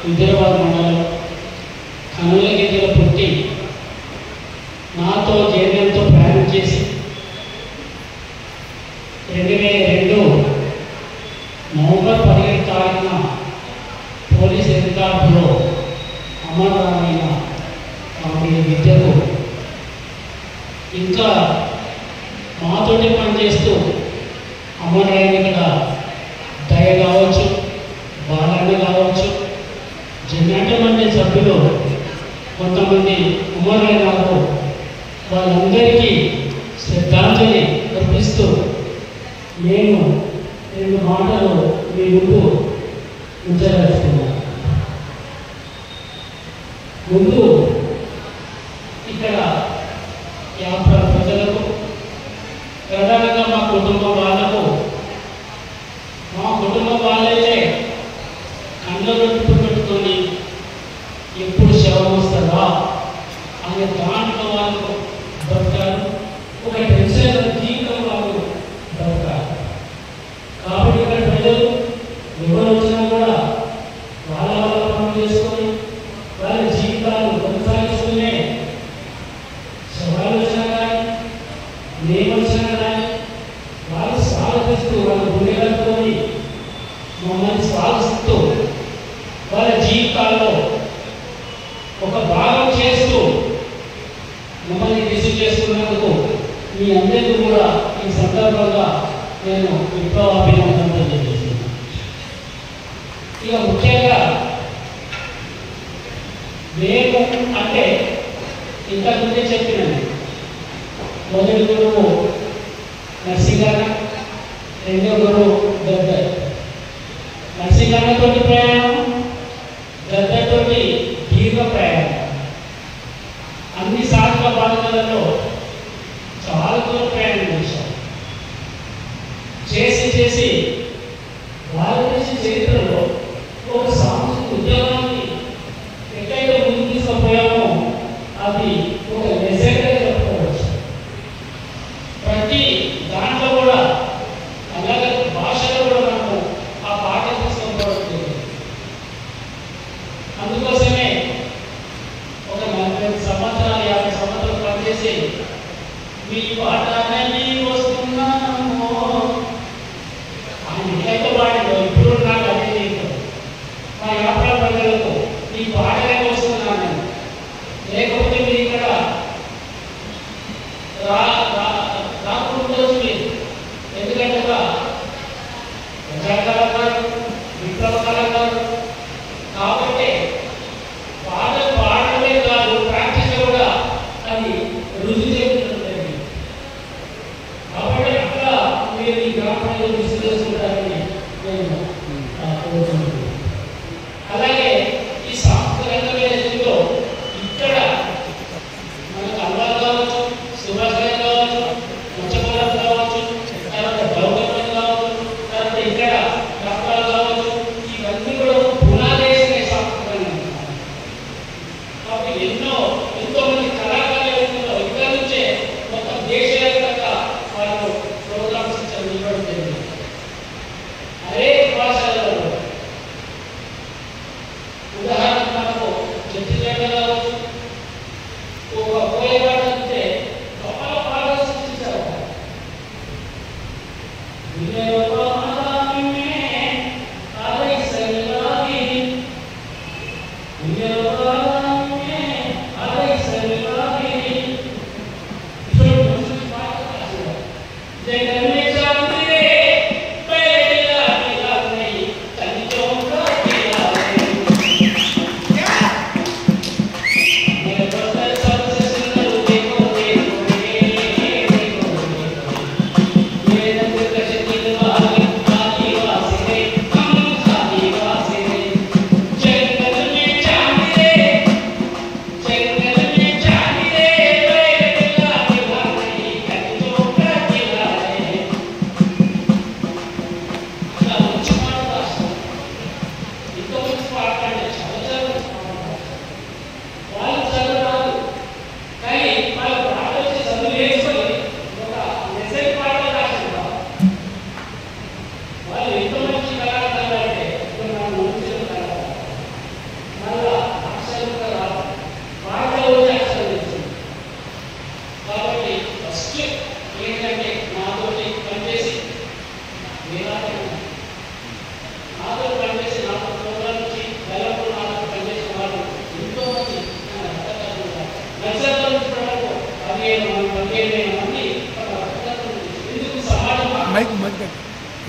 విజయవాడ మండలం కనులగిరిలో పుట్టి నాతో జేఎన్ఎంతో ప్రయాణం చేసి 2002 నవంబర్ 17 తారీఖున పోలీస్ అధికారులు అమరమైన ఆమె విద్యకు ఇంకా మాతోటి పనిచేస్తూ అమరైన ఇక్కడ దయ కావచ్చు, బాలన్న కావచ్చు, జనాట మంది సభ్యులు కొంతమంది అమరైనారు. వాళ్ళందరికీ శ్రద్ధాంజలి అర్పిస్తూ నేను 2 మాటలు మీ ముందు ఉంచదలుచుకున్నాను. ముందు ఇక్కడ యాత్ర ప్రజలకు, ప్రధానంగా మా కుటుంబం వాళ్ళకు, మా కుటుంబం వాళ్ళైతే కళ్ళలో పెట్టుకొని ఎప్పుడు శవం వస్తుందా అనే దాంట్లో వాళ్ళు బ్రతకారు. ఒక టెన్షన్ జీవితం వాళ్ళు బ్రతకారు. కాబట్టి ఇక్కడ ప్రజలు ఎవరు వచ్చినా కూడా వాళ్ళ వాళ్ళ పనులు చేసుకొని వాళ్ళ జీవితాలు కొనసాగిస్తూనే శవాలు వచ్చినా కానీ మేము వచ్చినా కానీ వాళ్ళు స్వాగతిస్తూ వాళ్ళ గుండెలతోని మమ్మల్ని స్వాగతిస్తూ వాళ్ళ జీవితాల్లో ఒక భాగం చేస్తూ మమ్మల్ని రిసీవ్ చేసుకున్నందుకు మీ అందరికీ కూడా ఈ సందర్భంగా నేను విప్లవాభినందనలు తెలియజేస్తున్నాను. ఇక ముఖ్యంగా మేము అంటే ఇంతకుముందే చెప్పినాను, మొదటి గురువు నర్సింగన్న, రెండో గురువు గద్దర్. నర్సింగన్నతోటి ప్రయాణం, గద్దర్తోటి దీర్ఘ ప్రయాణం. అన్ని సాధక బాధలలో చాలా దూరం ప్రయాణం చేసి భారతదేశ చరిత్రలో ఒక సాంస్కృతిక ఉద్యమాన్ని ఎక్కడైతే ముందుకు తీసుకుపోయామో అది ఒక లెజెండ్గా చెప్పుకోవచ్చు. ప్రతి దాంట్లో కూడా అలాగే భాషలో కూడా మనము ఆ పాట తీసుకోవడం. అందుకోసమే ఒక 40 సంవత్సరాలు 50 సంవత్సరాలు పనిచేసి మీ పాట వస్తున్నామో అని ఎట్లయితే పాడిందో ఇప్పుడు నాకు అదే చేస్తాం. మా యాత్ర ప్రజలకు ఈ పాటనే వస్తున్నాను నేను, లేకపోతే మీరు ఇక్కడ రాకుండా మీరు. ఎందుకంటే ప్రజాకళాకారు, విప్లవ కళాకారు కాబట్టి పాట పాడమే కాదు, ప్రాక్టీస్ కూడా అది రుజువు చేస్తుంది. కాబట్టి అట్లా మీరు ఈ గ్రామంలో విశ్లేషించాలని నేను కోరుకుంటున్నాను. అలాగే ఈ సాంస్కృతిక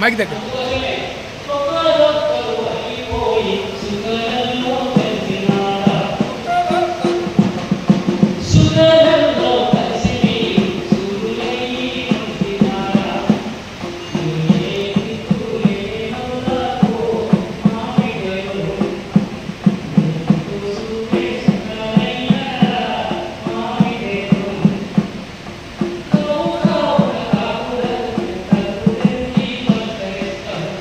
మైక్ దగ్గర అందుకోసమే ఒకరొకరు అయిపోయి సుఖంలో కలిసినారా, సుఖంలో కలిసి సురులై కలిసినారా, సులేనవులకు మామిడెలు సుమే సుఖమైన మామిడెలు కౌకౌల కాకులను తగులెత్తి పలకరిస్తారు.